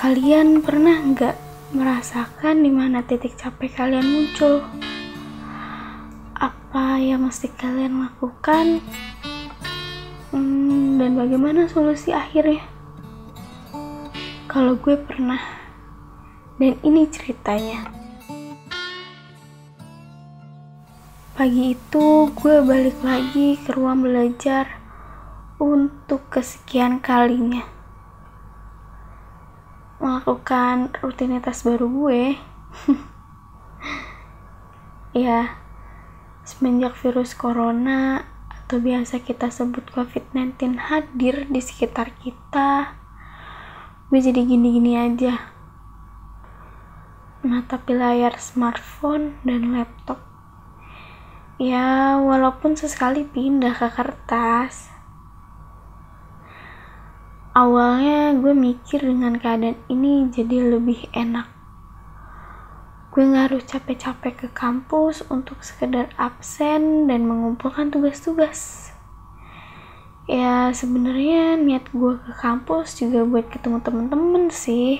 Kalian pernah nggak merasakan di mana titik capek kalian muncul? Apa yang mesti kalian lakukan? Dan bagaimana solusi akhirnya? Kalau gue pernah, dan ini ceritanya. Pagi itu gue balik lagi ke ruang belajar untuk kesekian kalinya melakukan rutinitas baru gue. Ya, semenjak virus corona atau biasa kita sebut COVID-19 hadir di sekitar kita, gue jadi gini-gini aja. Menatapi layar smartphone dan laptop. Ya, walaupun sesekali pindah ke kertas. Awalnya gue mikir dengan keadaan ini jadi lebih enak. Gue gak harus capek-capek ke kampus untuk sekedar absen dan mengumpulkan tugas-tugas. Ya, sebenarnya niat gue ke kampus juga buat ketemu temen-temen sih.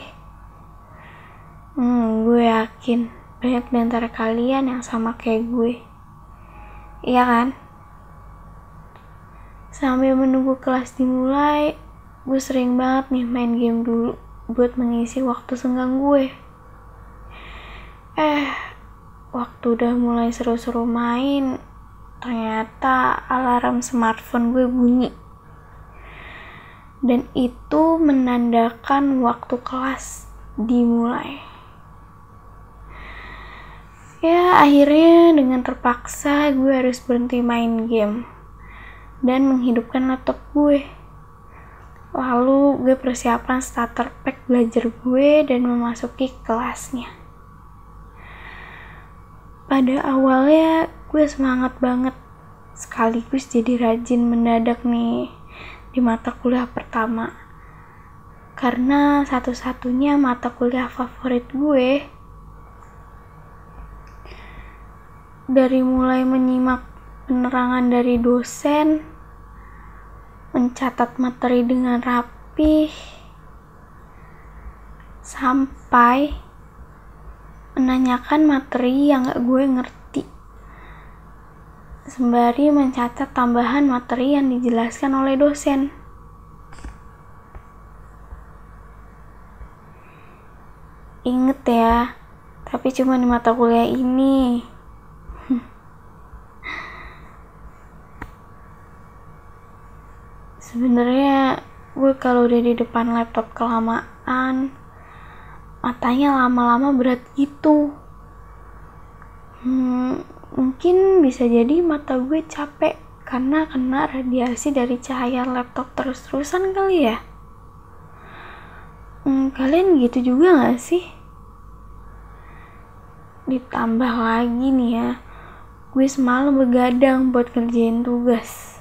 Gue yakin banyak di antara kalian yang sama kayak gue. Iya kan? Sambil menunggu kelas dimulai, gue sering banget nih main game dulu buat mengisi waktu senggang gue. Waktu udah mulai seru-seru main, ternyata alarm smartphone gue bunyi. Dan itu menandakan waktu kelas dimulai. Ya, akhirnya dengan terpaksa gue harus berhenti main game dan menghidupkan laptop gue. Lalu gue persiapan starter pack belajar gue dan memasuki kelasnya. Pada awalnya gue semangat banget, sekaligus jadi rajin mendadak nih di mata kuliah pertama. Karena satu-satunya mata kuliah favorit gue. Dari mulai menyimak penerangan dari dosen, mencatat materi dengan rapi, sampai menanyakan materi yang gak gue ngerti, sembari mencatat tambahan materi yang dijelaskan oleh dosen. Ingat ya, tapi cuma di mata kuliah ini. Sebenarnya gue kalau udah di depan laptop kelamaan, matanya lama-lama berat gitu. Mungkin bisa jadi mata gue capek karena kena radiasi dari cahaya laptop terus-terusan kali ya. Kalian gitu juga gak sih? Ditambah lagi nih ya, gue semalam begadang buat ngerjain tugas.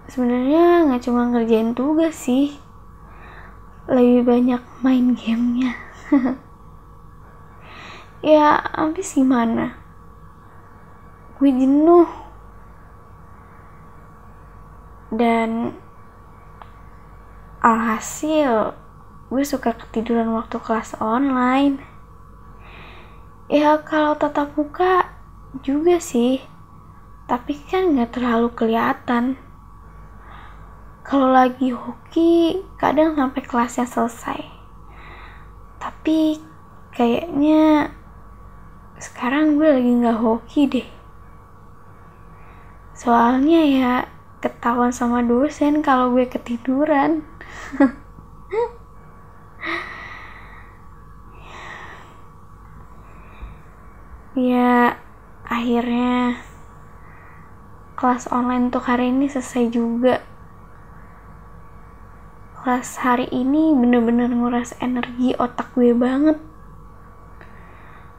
Sebenarnya nggak cuma ngerjain tugas sih, lebih banyak main gamenya. Ya, habis gimana? Gue jenuh. Dan alhasil gue suka ketiduran waktu kelas online. Ya, kalau tatap muka juga sih, tapi kan gak terlalu kelihatan. Kalau lagi hoki, kadang sampai kelasnya selesai. Tapi kayaknya sekarang gue lagi gak hoki deh. Soalnya ya ketahuan sama dosen kalau gue ketiduran. Ya, akhirnya kelas online untuk hari ini selesai juga. Kelas hari ini bener-bener nguras energi otak gue banget.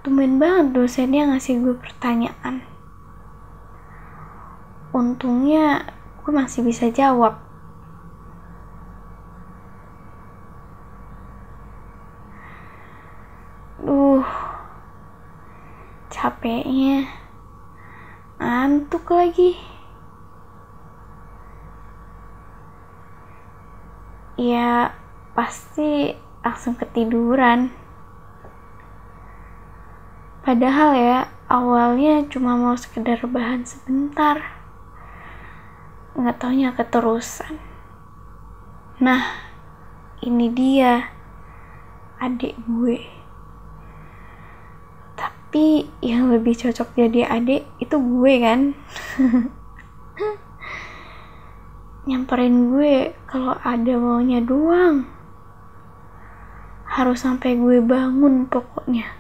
Tumben banget dosennya ngasih gue pertanyaan. Untungnya gue masih bisa jawab. Capeknya, ngantuk lagi. ya pasti langsung ketiduran. Padahal ya awalnya cuma mau sekedar bahan sebentar, nggak taunya keterusan. Nah, ini dia adik gue. Tapi yang lebih cocok jadi adik itu gue kan. Nyamperin gue kalau ada maunya doang. Harus sampai gue bangun pokoknya.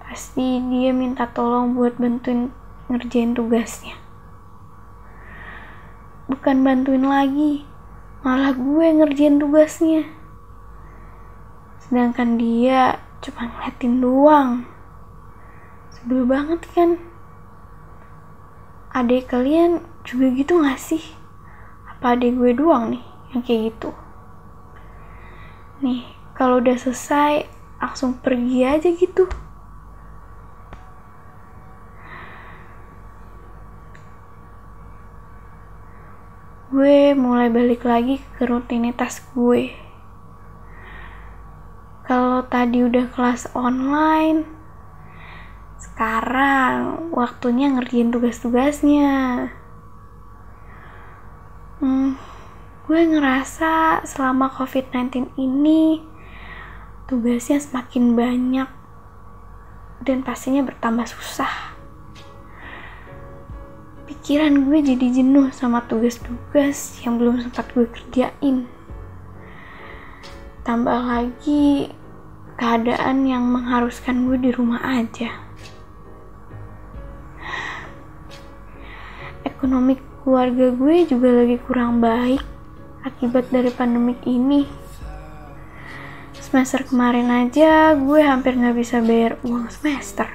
Pasti dia minta tolong buat bantuin ngerjain tugasnya. Bukan bantuin lagi, malah gue ngerjain tugasnya. Sedangkan dia cuma ngeliatin doang. Sebel banget kan? Adik kalian juga gitu gak sih? Apa adik gue doang nih yang kayak gitu? Nih, kalau udah selesai langsung pergi aja gitu. Gue mulai balik lagi ke rutinitas gue. Kalau tadi udah kelas online, sekarang waktunya ngerjain tugas-tugasnya. Gue ngerasa selama COVID-19 ini tugasnya semakin banyak dan pastinya bertambah susah. Pikiran gue jadi jenuh sama tugas-tugas yang belum sempat gue kerjain. Tambah lagi keadaan yang mengharuskan gue di rumah aja. Ekonomi keluarga gue juga lagi kurang baik akibat dari pandemik ini. Semester kemarin aja gue hampir gak bisa bayar uang semester.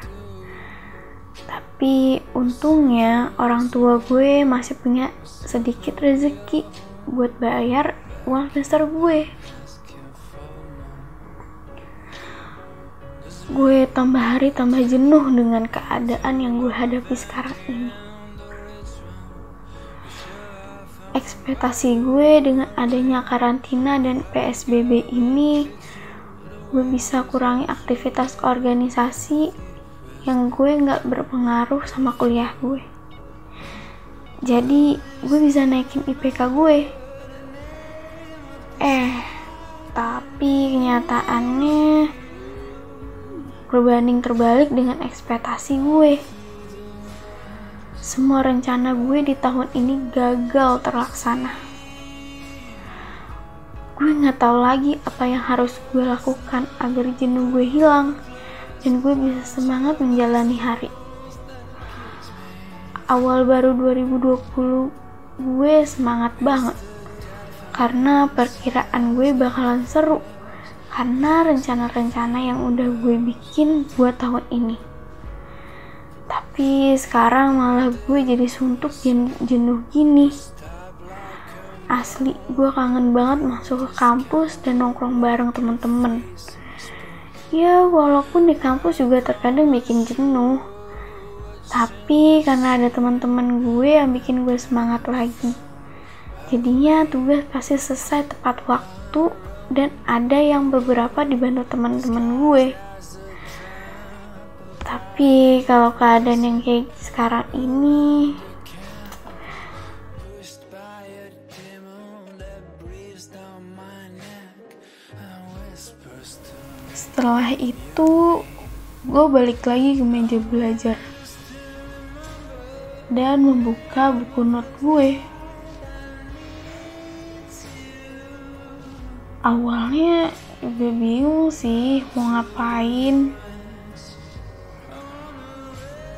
Tapi untungnya orang tua gue masih punya sedikit rezeki buat bayar uang semester gue. Gue tambah hari tambah jenuh dengan keadaan yang gue hadapi sekarang ini. Ekspektasi gue dengan adanya karantina dan PSBB ini, gue bisa kurangi aktivitas organisasi yang gue gak berpengaruh sama kuliah gue. Jadi gue bisa naikin IPK gue. Tapi kenyataannya berbanding terbalik dengan ekspektasi gue. Semua rencana gue di tahun ini gagal terlaksana. Gue gak tahu lagi apa yang harus gue lakukan agar jenuh gue hilang dan gue bisa semangat menjalani hari. Awal baru 2020 gue semangat banget karena perkiraan gue bakalan seru karena rencana-rencana yang udah gue bikin buat tahun ini. Tapi sekarang malah gue jadi suntuk jenuh gini. Asli, gue kangen banget masuk ke kampus dan nongkrong bareng temen-temen. Ya, walaupun di kampus juga terkadang bikin jenuh. Tapi karena ada teman-teman gue yang bikin gue semangat lagi. Jadinya tugas pasti selesai tepat waktu dan ada yang beberapa dibantu teman-teman gue. Tapi kalau keadaan yang kayak sekarang ini, setelah itu gue balik lagi ke meja belajar dan membuka buku not gue. Awalnya gue bingung sih mau ngapain.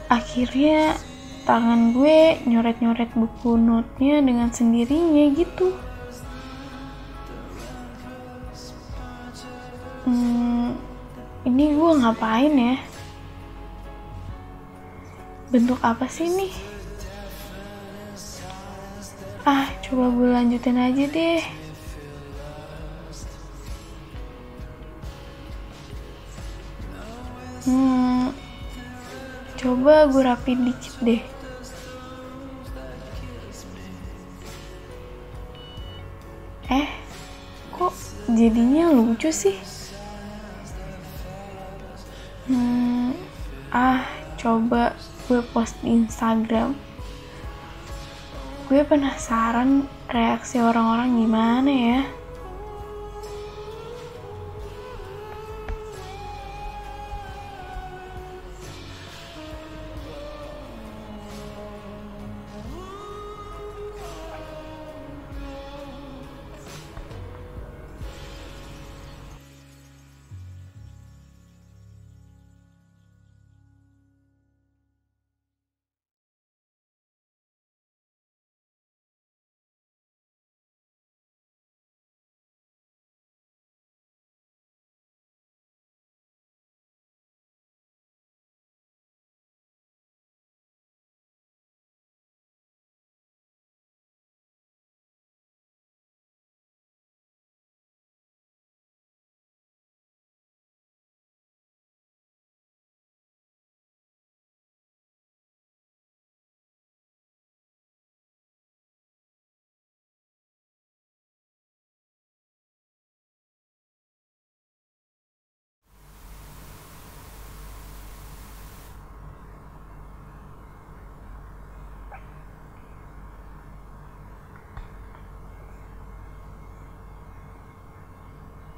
Akhirnya tangan gue nyoret-nyoret buku notnya dengan sendirinya gitu. Ini gue ngapain ya? Bentuk apa sih nih? Coba gue lanjutin aja deh. Coba gue rapiin dikit deh. jadinya lucu sih. Coba gue post di Instagram. Gue penasaran reaksi orang-orang gimana ya.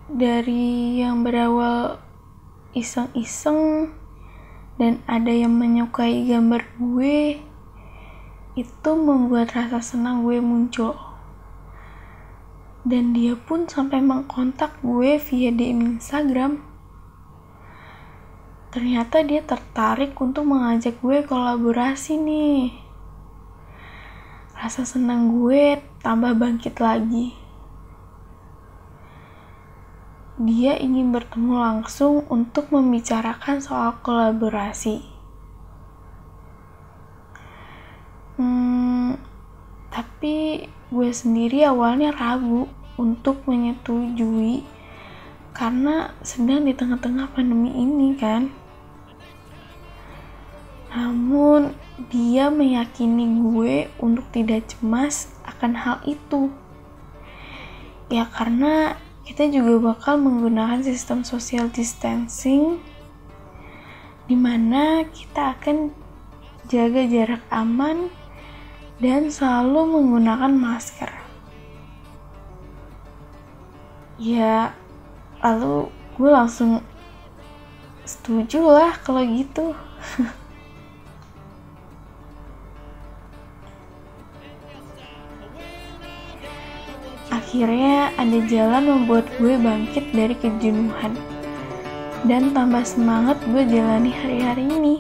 Dari yang berawal iseng-iseng dan ada yang menyukai gambar gue, itu membuat rasa senang gue muncul. Dan dia pun sampai mengkontak gue via DM Instagram. Ternyata dia tertarik untuk mengajak gue kolaborasi nih. Rasa senang gue tambah bangkit lagi. Dia ingin bertemu langsung untuk membicarakan soal kolaborasi. Tapi gue sendiri awalnya ragu untuk menyetujui karena sedang di tengah-tengah pandemi ini kan. Namun dia meyakini gue untuk tidak cemas akan hal itu. Ya karena kita juga bakal menggunakan sistem social distancing di mana kita akan jaga jarak aman dan selalu menggunakan masker. Ya, lalu gue langsung setuju lah kalau gitu. Akhirnya ada jalan membuat gue bangkit dari kejenuhan dan tambah semangat gue jalani hari-hari ini.